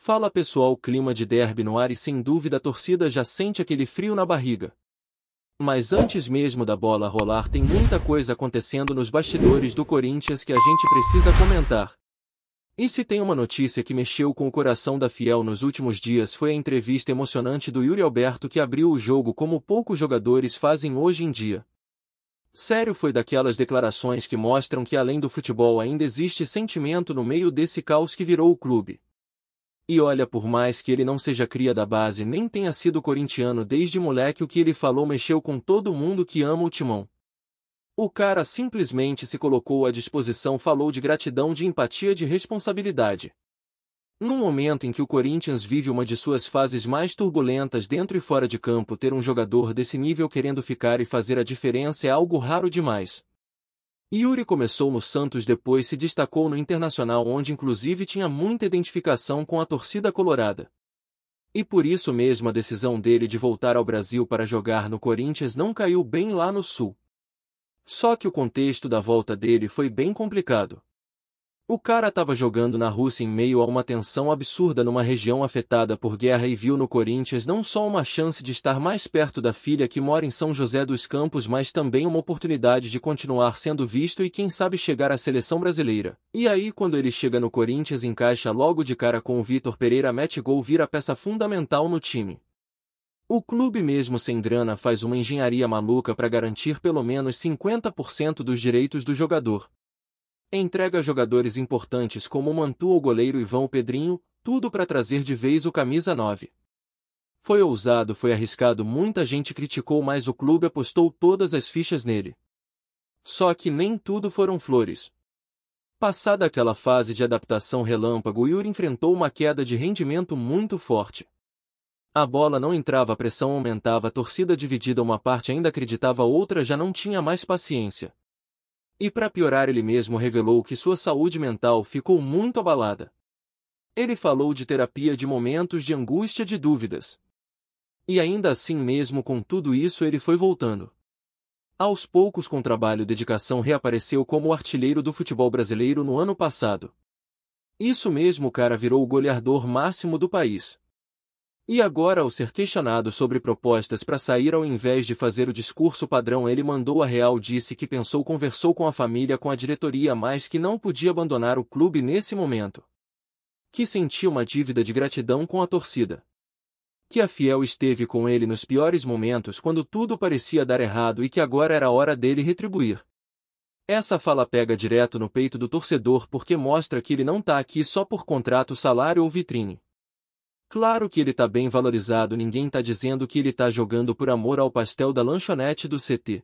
Fala pessoal, clima de derby no ar e sem dúvida a torcida já sente aquele frio na barriga. Mas antes mesmo da bola rolar tem muita coisa acontecendo nos bastidores do Corinthians que a gente precisa comentar. E se tem uma notícia que mexeu com o coração da Fiel nos últimos dias foi a entrevista emocionante do Yuri Alberto que abriu o jogo como poucos jogadores fazem hoje em dia. Sério, foi daquelas declarações que mostram que além do futebol ainda existe sentimento no meio desse caos que virou o clube. E olha, por mais que ele não seja cria da base nem tenha sido corintiano desde moleque, o que ele falou mexeu com todo mundo que ama o Timão. O cara simplesmente se colocou à disposição, falou de gratidão, de empatia, de responsabilidade. Num momento em que o Corinthians vive uma de suas fases mais turbulentas dentro e fora de campo, ter um jogador desse nível querendo ficar e fazer a diferença é algo raro demais. Yuri começou no Santos, depois se destacou no Internacional, onde inclusive tinha muita identificação com a torcida colorada. E por isso mesmo a decisão dele de voltar ao Brasil para jogar no Corinthians não caiu bem lá no Sul. Só que o contexto da volta dele foi bem complicado. O cara estava jogando na Rússia em meio a uma tensão absurda numa região afetada por guerra e viu no Corinthians não só uma chance de estar mais perto da filha que mora em São José dos Campos, mas também uma oportunidade de continuar sendo visto e quem sabe chegar à seleção brasileira. E aí quando ele chega no Corinthians encaixa logo de cara com o Vitor Pereira, mete gol, vira peça fundamental no time. O clube mesmo sem grana faz uma engenharia maluca para garantir pelo menos 50% dos direitos do jogador. Entrega jogadores importantes como o Mantu ou goleiro Ivan Pedrinho, tudo para trazer de vez o camisa 9. Foi ousado, foi arriscado, muita gente criticou, mas o clube apostou todas as fichas nele. Só que nem tudo foram flores. Passada aquela fase de adaptação relâmpago, Yuri enfrentou uma queda de rendimento muito forte. A bola não entrava, a pressão aumentava, a torcida dividida, uma parte ainda acreditava, outra já não tinha mais paciência. E para piorar, ele mesmo revelou que sua saúde mental ficou muito abalada. Ele falou de terapia, de momentos de angústia, de dúvidas. E ainda assim, mesmo com tudo isso, ele foi voltando. Aos poucos, com trabalho e dedicação, reapareceu como o artilheiro do futebol brasileiro no ano passado. Isso mesmo, o cara virou o goleador máximo do país. E agora, ao ser questionado sobre propostas para sair ao invés de fazer o discurso padrão, ele mandou a real, disse que pensou, conversou com a família, com a diretoria, mas que não podia abandonar o clube nesse momento. Que sentia uma dívida de gratidão com a torcida. Que a Fiel esteve com ele nos piores momentos, quando tudo parecia dar errado, e que agora era a hora dele retribuir. Essa fala pega direto no peito do torcedor, porque mostra que ele não tá aqui só por contrato, salário ou vitrine. Claro que ele tá bem valorizado, ninguém tá dizendo que ele tá jogando por amor ao pastel da lanchonete do CT.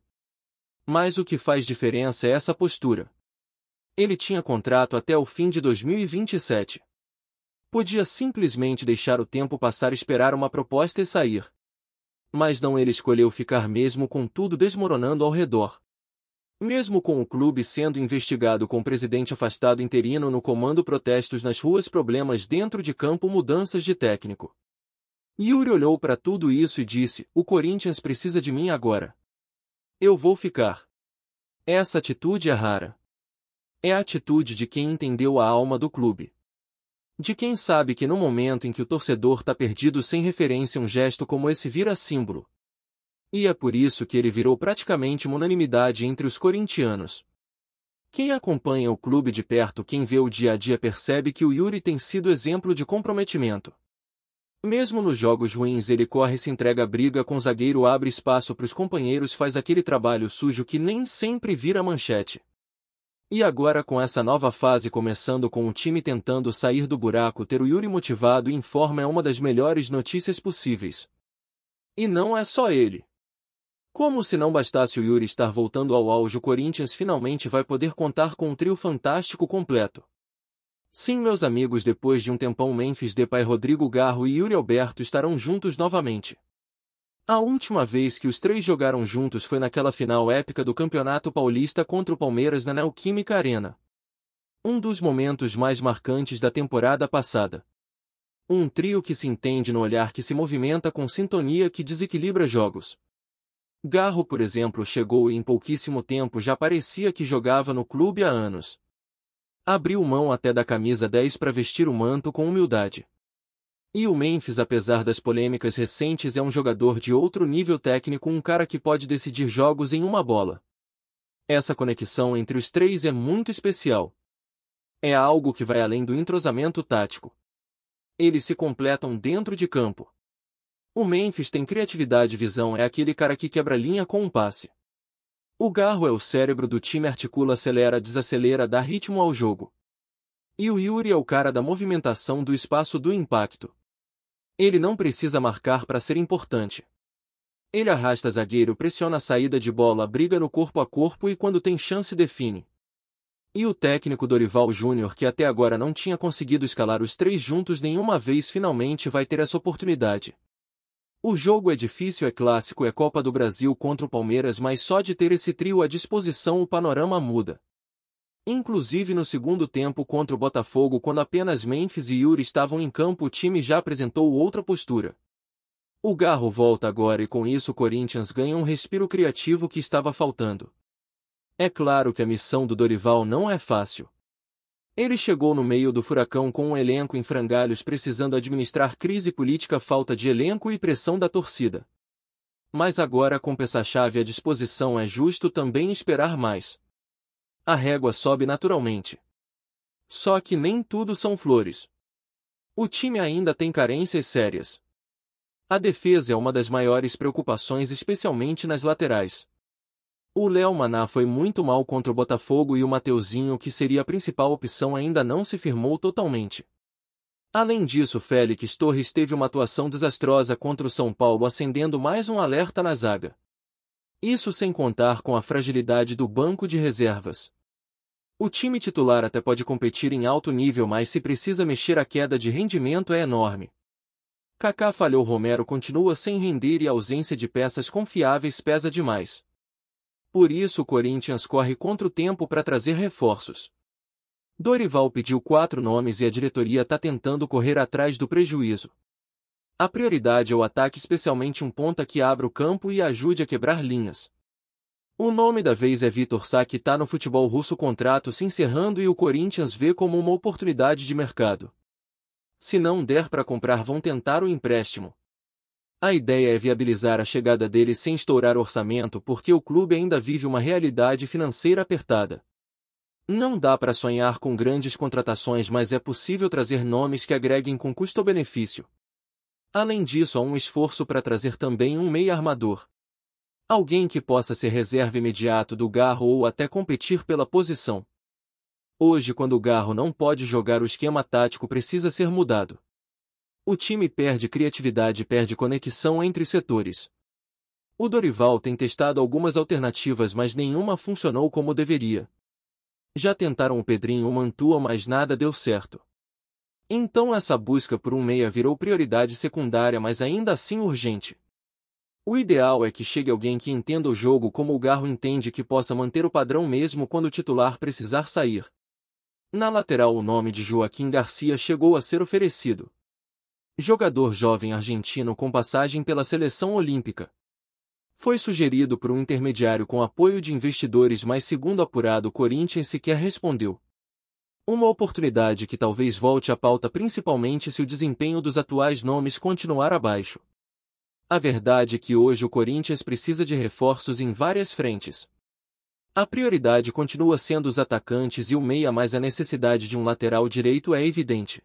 Mas o que faz diferença é essa postura. Ele tinha contrato até o fim de 2027. Podia simplesmente deixar o tempo passar, esperar uma proposta e sair. Mas não, ele escolheu ficar mesmo com tudo desmoronando ao redor. Mesmo com o clube sendo investigado, com o presidente afastado, interino no comando, protestos nas ruas, problemas dentro de campo, mudanças de técnico. Yuri olhou para tudo isso e disse: o Corinthians precisa de mim agora. Eu vou ficar. Essa atitude é rara. É a atitude de quem entendeu a alma do clube. De quem sabe que no momento em que o torcedor tá perdido, sem referência, um gesto como esse vira símbolo. E é por isso que ele virou praticamente uma unanimidade entre os corintianos. Quem acompanha o clube de perto, quem vê o dia a dia, percebe que o Yuri tem sido exemplo de comprometimento. Mesmo nos jogos ruins ele corre, se entrega, briga com o zagueiro, abre espaço para os companheiros, faz aquele trabalho sujo que nem sempre vira manchete. E agora, com essa nova fase começando, com o time tentando sair do buraco, ter o Yuri motivado e em forma é uma das melhores notícias possíveis. E não é só ele. Como se não bastasse o Yuri estar voltando ao auge, o Corinthians finalmente vai poder contar com um trio fantástico completo. Sim, meus amigos, depois de um tempão, Memphis Depay, Rodrigo Garro e Yuri Alberto estarão juntos novamente. A última vez que os três jogaram juntos foi naquela final épica do Campeonato Paulista contra o Palmeiras na Neoquímica Arena. Um dos momentos mais marcantes da temporada passada. Um trio que se entende no olhar, que se movimenta com sintonia, que desequilibra jogos. Garro, por exemplo, chegou e em pouquíssimo tempo já parecia que jogava no clube há anos. Abriu mão até da camisa 10 para vestir o manto com humildade. E o Memphis, apesar das polêmicas recentes, é um jogador de outro nível técnico, um cara que pode decidir jogos em uma bola. Essa conexão entre os três é muito especial. É algo que vai além do entrosamento tático. Eles se completam dentro de campo. O Memphis tem criatividade e visão, é aquele cara que quebra linha com um passe. O Garro é o cérebro do time, articula, acelera, desacelera, dá ritmo ao jogo. E o Yuri é o cara da movimentação, do espaço, do impacto. Ele não precisa marcar para ser importante. Ele arrasta zagueiro, pressiona a saída de bola, briga no corpo a corpo e quando tem chance define. E o técnico Dorival Júnior, que até agora não tinha conseguido escalar os três juntos nenhuma vez, finalmente vai ter essa oportunidade. O jogo é difícil, é clássico, é Copa do Brasil contra o Palmeiras, mas só de ter esse trio à disposição o panorama muda. Inclusive no segundo tempo contra o Botafogo, quando apenas Memphis e Yuri estavam em campo, o time já apresentou outra postura. O Garro volta agora e com isso o Corinthians ganha um respiro criativo que estava faltando. É claro que a missão do Dorival não é fácil. Ele chegou no meio do furacão com um elenco em frangalhos, precisando administrar crise política, falta de elenco e pressão da torcida. Mas agora, com peça-chave à disposição, é justo também esperar mais. A régua sobe naturalmente. Só que nem tudo são flores. O time ainda tem carências sérias. A defesa é uma das maiores preocupações, especialmente nas laterais. O Léo Maná foi muito mal contra o Botafogo e o Mateuzinho, que seria a principal opção, ainda não se firmou totalmente. Além disso, Félix Torres teve uma atuação desastrosa contra o São Paulo, acendendo mais um alerta na zaga. Isso sem contar com a fragilidade do banco de reservas. O time titular até pode competir em alto nível, mas se precisa mexer, a queda de rendimento é enorme. Kaká falhou, Romero continua sem render e a ausência de peças confiáveis pesa demais. Por isso o Corinthians corre contra o tempo para trazer reforços. Dorival pediu 4 nomes e a diretoria está tentando correr atrás do prejuízo. A prioridade é o ataque, especialmente um ponta que abra o campo e ajude a quebrar linhas. O nome da vez é Vitor Sá, que está no futebol russo, contrato se encerrando e o Corinthians vê como uma oportunidade de mercado. Se não der para comprar, vão tentar o empréstimo. A ideia é viabilizar a chegada dele sem estourar orçamento, porque o clube ainda vive uma realidade financeira apertada. Não dá para sonhar com grandes contratações, mas é possível trazer nomes que agreguem com custo-benefício. Além disso, há um esforço para trazer também um meia armador. Alguém que possa ser reserva imediato do Garro ou até competir pela posição. Hoje, quando o Garro não pode jogar, o esquema tático precisa ser mudado. O time perde criatividade e perde conexão entre setores. O Dorival tem testado algumas alternativas, mas nenhuma funcionou como deveria. Já tentaram o Pedrinho, o Mantua, mas nada deu certo. Então essa busca por um meia virou prioridade secundária, mas ainda assim urgente. O ideal é que chegue alguém que entenda o jogo como o Garro entende, que possa manter o padrão mesmo quando o titular precisar sair. Na lateral, o nome de Joaquim Garcia chegou a ser oferecido. Jogador jovem argentino com passagem pela seleção olímpica. Foi sugerido por um intermediário com apoio de investidores, mas segundo apurado, o Corinthians sequer respondeu. Uma oportunidade que talvez volte à pauta, principalmente se o desempenho dos atuais nomes continuar abaixo. A verdade é que hoje o Corinthians precisa de reforços em várias frentes. A prioridade continua sendo os atacantes e o meia, mas a necessidade de um lateral direito é evidente.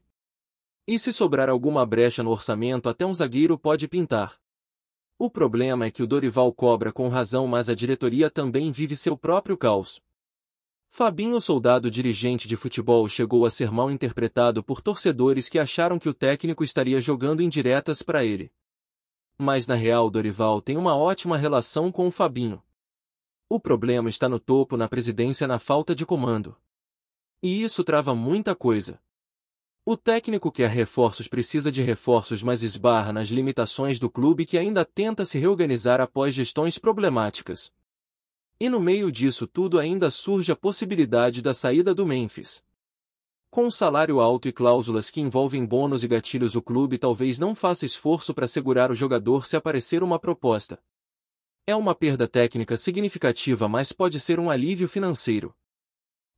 E se sobrar alguma brecha no orçamento, até um zagueiro pode pintar. O problema é que o Dorival cobra com razão, mas a diretoria também vive seu próprio caos. Fabinho, soldado dirigente de futebol, chegou a ser mal interpretado por torcedores que acharam que o técnico estaria jogando indiretas para ele. Mas na real, Dorival tem uma ótima relação com o Fabinho. O problema está no topo, na presidência, na falta de comando. E isso trava muita coisa. O técnico quer reforços, precisa de reforços, mas esbarra nas limitações do clube, que ainda tenta se reorganizar após gestões problemáticas. E no meio disso tudo ainda surge a possibilidade da saída do Memphis. Com um salário alto e cláusulas que envolvem bônus e gatilhos, o clube talvez não faça esforço para segurar o jogador se aparecer uma proposta. É uma perda técnica significativa, mas pode ser um alívio financeiro.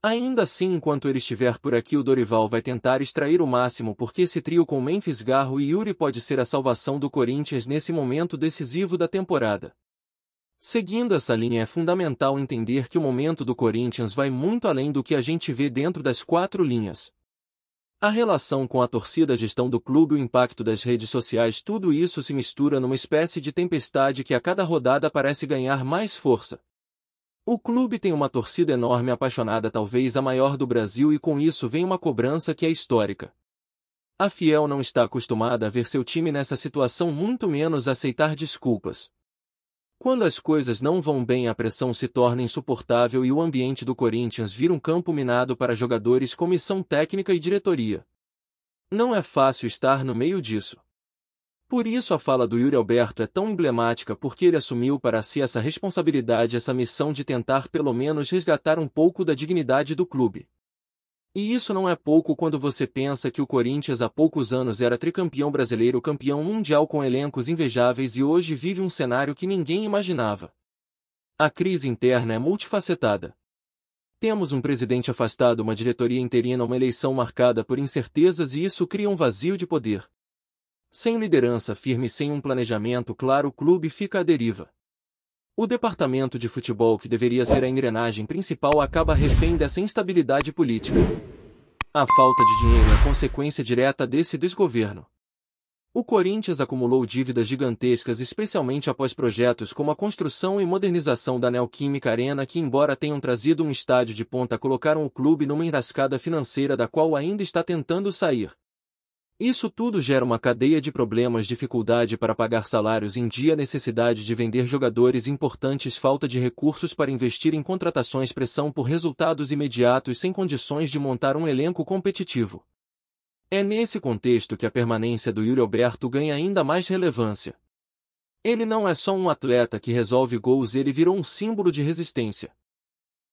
Ainda assim, enquanto ele estiver por aqui, o Dorival vai tentar extrair o máximo, porque esse trio com Memphis, Garro e Yuri pode ser a salvação do Corinthians nesse momento decisivo da temporada. Seguindo essa linha, é fundamental entender que o momento do Corinthians vai muito além do que a gente vê dentro das quatro linhas. A relação com a torcida, a gestão do clube, o impacto das redes sociais, tudo isso se mistura numa espécie de tempestade que a cada rodada parece ganhar mais força. O clube tem uma torcida enorme, apaixonada, talvez a maior do Brasil, e com isso vem uma cobrança que é histórica. A Fiel não está acostumada a ver seu time nessa situação, muito menos a aceitar desculpas. Quando as coisas não vão bem, a pressão se torna insuportável e o ambiente do Corinthians vira um campo minado para jogadores, comissão técnica e diretoria. Não é fácil estar no meio disso. Por isso a fala do Yuri Alberto é tão emblemática, porque ele assumiu para si essa responsabilidade, essa missão de tentar pelo menos resgatar um pouco da dignidade do clube. E isso não é pouco quando você pensa que o Corinthians há poucos anos era tricampeão brasileiro, campeão mundial com elencos invejáveis, e hoje vive um cenário que ninguém imaginava. A crise interna é multifacetada. Temos um presidente afastado, uma diretoria interina, uma eleição marcada por incertezas, e isso cria um vazio de poder. Sem liderança firme, sem um planejamento claro, o clube fica à deriva. O departamento de futebol, que deveria ser a engrenagem principal, acaba refém dessa instabilidade política. A falta de dinheiro é consequência direta desse desgoverno. O Corinthians acumulou dívidas gigantescas, especialmente após projetos como a construção e modernização da Neoquímica Arena, que, embora tenham trazido um estádio de ponta, colocaram o clube numa enrascada financeira da qual ainda está tentando sair. Isso tudo gera uma cadeia de problemas: dificuldade para pagar salários em dia, necessidade de vender jogadores importantes, falta de recursos para investir em contratações, pressão por resultados imediatos, sem condições de montar um elenco competitivo. É nesse contexto que a permanência do Yuri Alberto ganha ainda mais relevância. Ele não é só um atleta que resolve gols, ele virou um símbolo de resistência.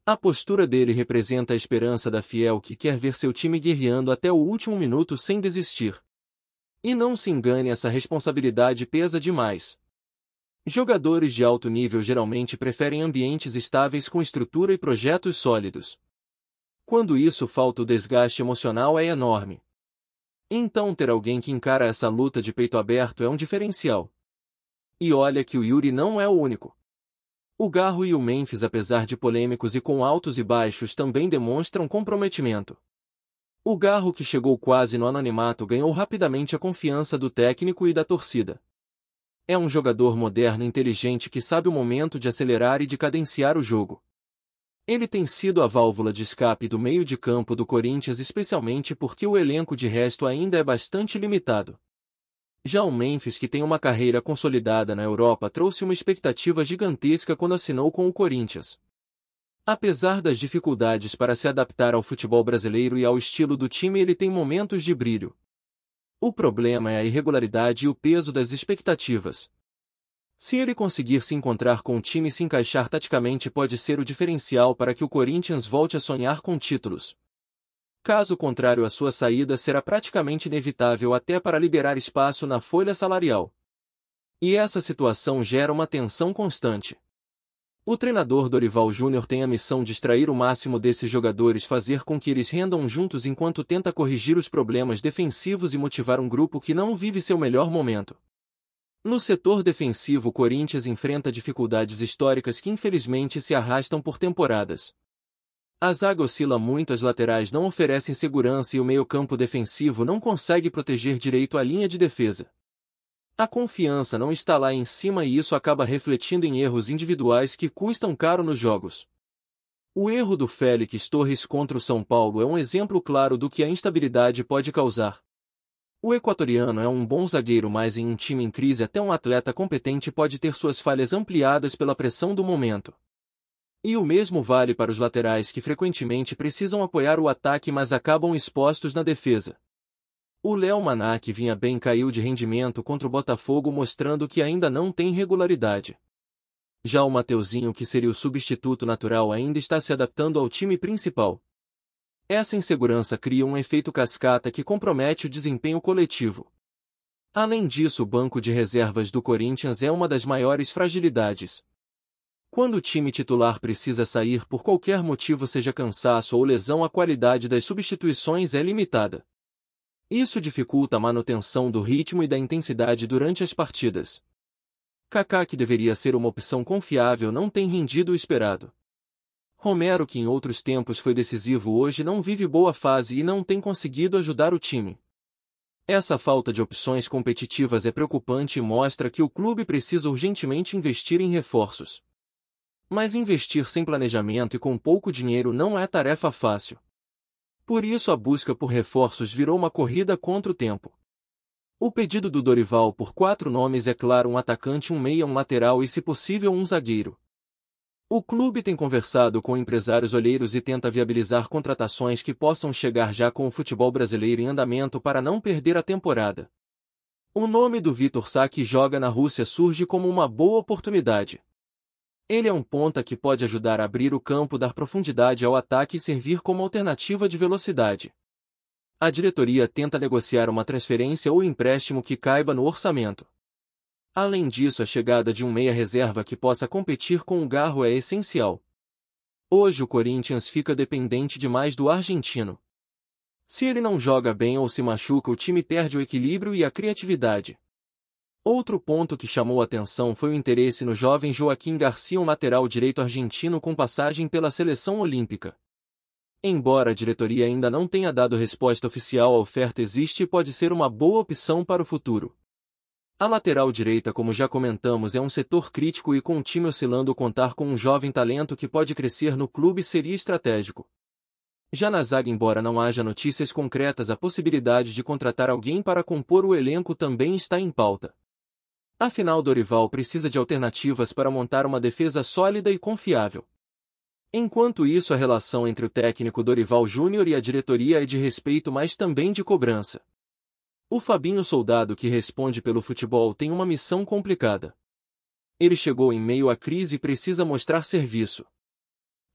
A postura dele representa a esperança da Fiel, que quer ver seu time guerreando até o último minuto sem desistir. E não se engane, essa responsabilidade pesa demais. Jogadores de alto nível geralmente preferem ambientes estáveis com estrutura e projetos sólidos. Quando isso falta, o desgaste emocional é enorme. Então, ter alguém que encara essa luta de peito aberto é um diferencial. E olha que o Yuri não é o único. O Garro e o Memphis, apesar de polêmicos e com altos e baixos, também demonstram comprometimento. O Garro, que chegou quase no anonimato, ganhou rapidamente a confiança do técnico e da torcida. É um jogador moderno, inteligente, que sabe o momento de acelerar e de cadenciar o jogo. Ele tem sido a válvula de escape do meio de campo do Corinthians, especialmente porque o elenco de resto ainda é bastante limitado. Já o Memphis, que tem uma carreira consolidada na Europa, trouxe uma expectativa gigantesca quando assinou com o Corinthians. Apesar das dificuldades para se adaptar ao futebol brasileiro e ao estilo do time, ele tem momentos de brilho. O problema é a irregularidade e o peso das expectativas. Se ele conseguir se encontrar com o time e se encaixar taticamente, pode ser o diferencial para que o Corinthians volte a sonhar com títulos. Caso contrário, a sua saída será praticamente inevitável, até para liberar espaço na folha salarial. E essa situação gera uma tensão constante. O treinador Dorival Júnior tem a missão de extrair o máximo desses jogadores, fazer com que eles rendam juntos enquanto tenta corrigir os problemas defensivos e motivar um grupo que não vive seu melhor momento. No setor defensivo, o Corinthians enfrenta dificuldades históricas que infelizmente se arrastam por temporadas. A zaga oscila muito, as laterais não oferecem segurança e o meio-campo defensivo não consegue proteger direito a linha de defesa. A confiança não está lá em cima e isso acaba refletindo em erros individuais que custam caro nos jogos. O erro do Félix Torres contra o São Paulo é um exemplo claro do que a instabilidade pode causar. O equatoriano é um bom zagueiro, mas em um time em crise até um atleta competente pode ter suas falhas ampliadas pela pressão do momento. E o mesmo vale para os laterais, que frequentemente precisam apoiar o ataque, mas acabam expostos na defesa. O Léo Maná, que vinha bem, caiu de rendimento contra o Botafogo, mostrando que ainda não tem regularidade. Já o Mateuzinho, que seria o substituto natural, ainda está se adaptando ao time principal. Essa insegurança cria um efeito cascata que compromete o desempenho coletivo. Além disso, o banco de reservas do Corinthians é uma das maiores fragilidades. Quando o time titular precisa sair por qualquer motivo, seja cansaço ou lesão, a qualidade das substituições é limitada. Isso dificulta a manutenção do ritmo e da intensidade durante as partidas. Kaká, que deveria ser uma opção confiável, não tem rendido o esperado. Romero, que em outros tempos foi decisivo, hoje não vive boa fase e não tem conseguido ajudar o time. Essa falta de opções competitivas é preocupante e mostra que o clube precisa urgentemente investir em reforços. Mas investir sem planejamento e com pouco dinheiro não é tarefa fácil. Por isso a busca por reforços virou uma corrida contra o tempo. O pedido do Dorival por 4 nomes é claro: um atacante, um meia, um lateral e, se possível, um zagueiro. O clube tem conversado com empresários olheiros e tenta viabilizar contratações que possam chegar já com o futebol brasileiro em andamento para não perder a temporada. O nome do Vitor Sá, que joga na Rússia, surge como uma boa oportunidade. Ele é um ponta que pode ajudar a abrir o campo, dar profundidade ao ataque e servir como alternativa de velocidade. A diretoria tenta negociar uma transferência ou empréstimo que caiba no orçamento. Além disso, a chegada de um meia-reserva que possa competir com o Garro é essencial. Hoje o Corinthians fica dependente demais do argentino. Se ele não joga bem ou se machuca, o time perde o equilíbrio e a criatividade. Outro ponto que chamou a atenção foi o interesse no jovem Joaquim Garcia, um lateral direito argentino com passagem pela seleção olímpica. Embora a diretoria ainda não tenha dado resposta oficial, a oferta existe e pode ser uma boa opção para o futuro. A lateral direita, como já comentamos, é um setor crítico e, com o time oscilando, contar com um jovem talento que pode crescer no clube seria estratégico. Já na zaga, embora não haja notícias concretas, a possibilidade de contratar alguém para compor o elenco também está em pauta. Afinal, Dorival precisa de alternativas para montar uma defesa sólida e confiável. Enquanto isso, a relação entre o técnico Dorival Júnior e a diretoria é de respeito, mas também de cobrança. O Fabinho Soldado, que responde pelo futebol, tem uma missão complicada. Ele chegou em meio à crise e precisa mostrar serviço.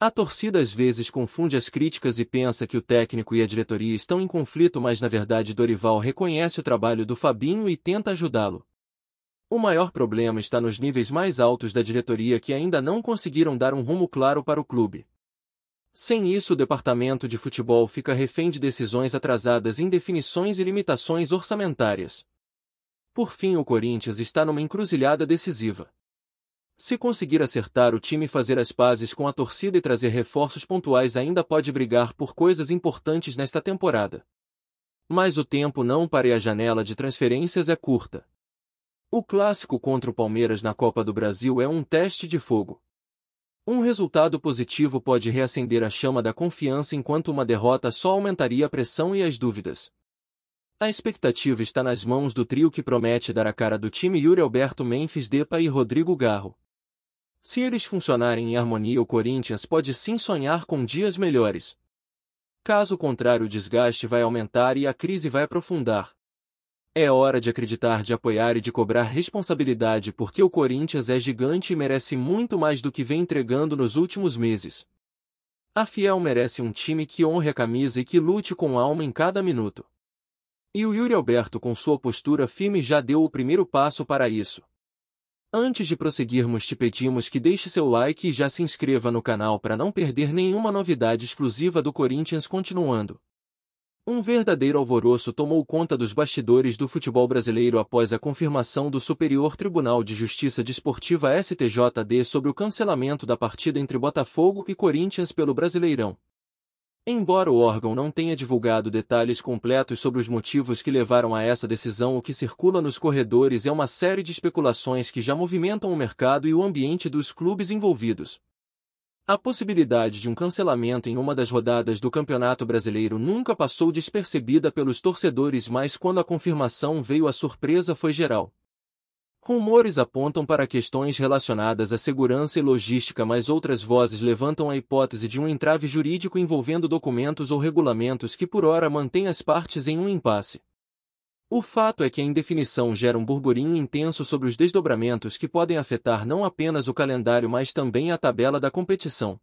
A torcida às vezes confunde as críticas e pensa que o técnico e a diretoria estão em conflito, mas na verdade Dorival reconhece o trabalho do Fabinho e tenta ajudá-lo. O maior problema está nos níveis mais altos da diretoria, que ainda não conseguiram dar um rumo claro para o clube. Sem isso, o departamento de futebol fica refém de decisões atrasadas, indefinições e limitações orçamentárias. Por fim, o Corinthians está numa encruzilhada decisiva. Se conseguir acertar o time, fazer as pazes com a torcida e trazer reforços pontuais, ainda pode brigar por coisas importantes nesta temporada. Mas o tempo não para e a janela de transferências é curta. O clássico contra o Palmeiras na Copa do Brasil é um teste de fogo. Um resultado positivo pode reacender a chama da confiança, enquanto uma derrota só aumentaria a pressão e as dúvidas. A expectativa está nas mãos do trio que promete dar a cara do time: Yuri Alberto, Memphis Depay e Rodrigo Garro. Se eles funcionarem em harmonia, o Corinthians pode sim sonhar com dias melhores. Caso contrário, o desgaste vai aumentar e a crise vai aprofundar. É hora de acreditar, de apoiar e de cobrar responsabilidade, porque o Corinthians é gigante e merece muito mais do que vem entregando nos últimos meses. A Fiel merece um time que honre a camisa e que lute com alma em cada minuto. E o Yuri Alberto, com sua postura firme, já deu o primeiro passo para isso. Antes de prosseguirmos, te pedimos que deixe seu like e já se inscreva no canal para não perder nenhuma novidade exclusiva do Corinthians. Continuando. Um verdadeiro alvoroço tomou conta dos bastidores do futebol brasileiro após a confirmação do Superior Tribunal de Justiça Desportiva STJD sobre o cancelamento da partida entre Botafogo e Corinthians pelo Brasileirão. Embora o órgão não tenha divulgado detalhes completos sobre os motivos que levaram a essa decisão, o que circula nos corredores é uma série de especulações que já movimentam o mercado e o ambiente dos clubes envolvidos. A possibilidade de um cancelamento em uma das rodadas do Campeonato Brasileiro nunca passou despercebida pelos torcedores, mas quando a confirmação veio, a surpresa foi geral. Rumores apontam para questões relacionadas à segurança e logística, mas outras vozes levantam a hipótese de um entrave jurídico envolvendo documentos ou regulamentos que por ora mantém as partes em um impasse. O fato é que a indefinição gera um burburinho intenso sobre os desdobramentos que podem afetar não apenas o calendário, mas também a tabela da competição.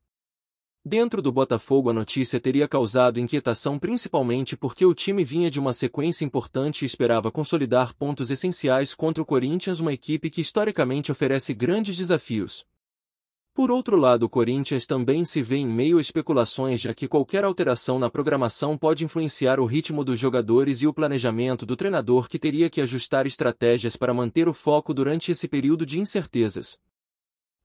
Dentro do Botafogo, a notícia teria causado inquietação, principalmente porque o time vinha de uma sequência importante e esperava consolidar pontos essenciais contra o Corinthians, uma equipe que historicamente oferece grandes desafios. Por outro lado, o Corinthians também se vê em meio a especulações, já que qualquer alteração na programação pode influenciar o ritmo dos jogadores e o planejamento do treinador, que teria que ajustar estratégias para manter o foco durante esse período de incertezas.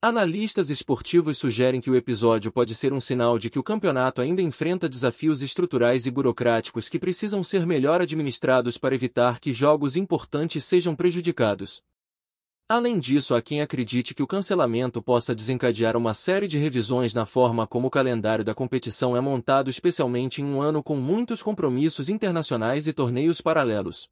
Analistas esportivos sugerem que o episódio pode ser um sinal de que o campeonato ainda enfrenta desafios estruturais e burocráticos que precisam ser melhor administrados para evitar que jogos importantes sejam prejudicados. Além disso, há quem acredite que o cancelamento possa desencadear uma série de revisões na forma como o calendário da competição é montado, especialmente em um ano com muitos compromissos internacionais e torneios paralelos.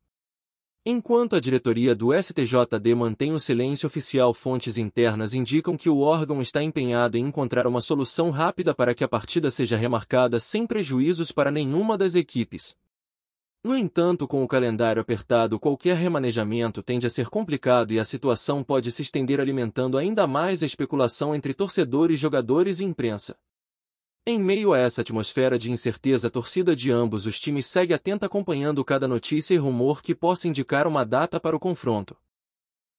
Enquanto a diretoria do STJD mantém o silêncio oficial, fontes internas indicam que o órgão está empenhado em encontrar uma solução rápida para que a partida seja remarcada sem prejuízos para nenhuma das equipes. No entanto, com o calendário apertado, qualquer remanejamento tende a ser complicado e a situação pode se estender, alimentando ainda mais a especulação entre torcedores, jogadores e imprensa. Em meio a essa atmosfera de incerteza, a torcida de ambos os times segue atenta, acompanhando cada notícia e rumor que possa indicar uma data para o confronto.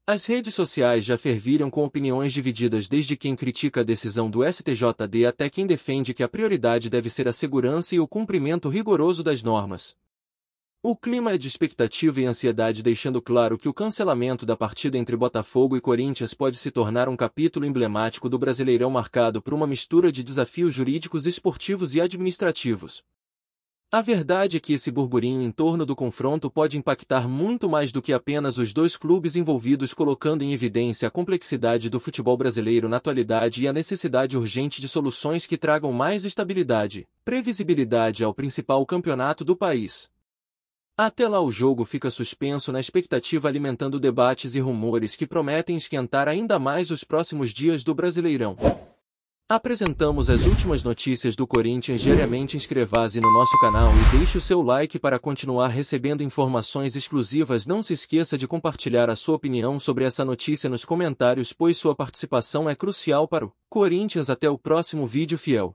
As redes sociais já fervilham com opiniões divididas, desde quem critica a decisão do STJD até quem defende que a prioridade deve ser a segurança e o cumprimento rigoroso das normas. O clima é de expectativa e ansiedade, deixando claro que o cancelamento da partida entre Botafogo e Corinthians pode se tornar um capítulo emblemático do Brasileirão, marcado por uma mistura de desafios jurídicos, esportivos e administrativos. A verdade é que esse burburinho em torno do confronto pode impactar muito mais do que apenas os dois clubes envolvidos, colocando em evidência a complexidade do futebol brasileiro na atualidade e a necessidade urgente de soluções que tragam mais estabilidade, previsibilidade ao principal campeonato do país. Até lá, o jogo fica suspenso na expectativa, alimentando debates e rumores que prometem esquentar ainda mais os próximos dias do Brasileirão. Apresentamos as últimas notícias do Corinthians diariamente. Inscreva-se no nosso canal e deixe o seu like para continuar recebendo informações exclusivas. Não se esqueça de compartilhar a sua opinião sobre essa notícia nos comentários, pois sua participação é crucial para o Corinthians. Até o próximo vídeo, fiel.